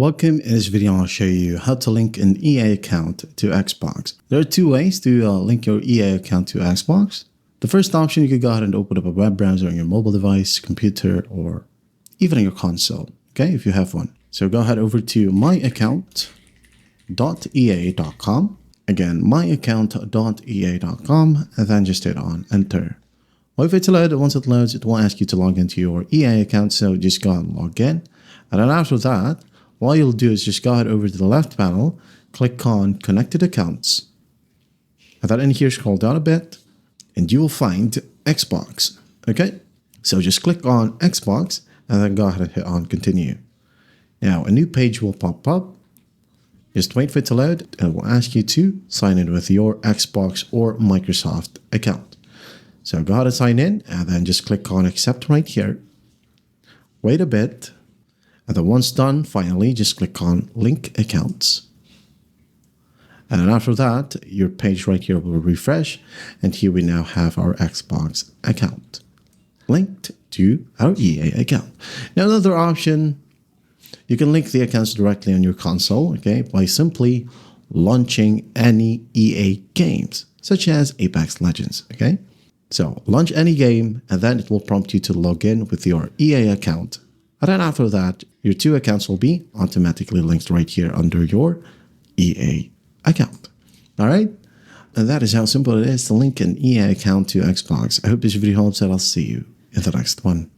Welcome. In this video, I'll show you how to link an EA account to Xbox. There are two ways to link your EA account to Xbox. The first option, you can go ahead and open up a web browser on your mobile device, computer, or even on your console, okay, if you have one. So go ahead over to myaccount.ea.com. Again, myaccount.ea.com, and then just hit on enter. Wait for it to load. Once it loads, it will ask you to log into your EA account, so just go ahead and log in. And then after that, all you'll do is just go ahead over to the left panel, click on Connected Accounts. And then in here, scroll down a bit, and you will find Xbox. Okay? So just click on Xbox, and then go ahead and hit on Continue. Now, a new page will pop up. Just wait for it to load, and it will ask you to sign in with your Xbox or Microsoft account. So go ahead and sign in, and then just click on Accept right here. Wait a bit. And then once done, finally, just click on Link Accounts. And then after that, your page right here will refresh. And here we now have our Xbox account linked to our EA account. Now, another option, you can link the accounts directly on your console, okay, by simply launching any EA games, such as Apex Legends, okay? So launch any game, and then it will prompt you to log in with your EA account. And then after that, your two accounts will be automatically linked right here under your EA account. All right? And that is how simple it is to link an EA account to Xbox. I hope this video helps, and I'll see you in the next one.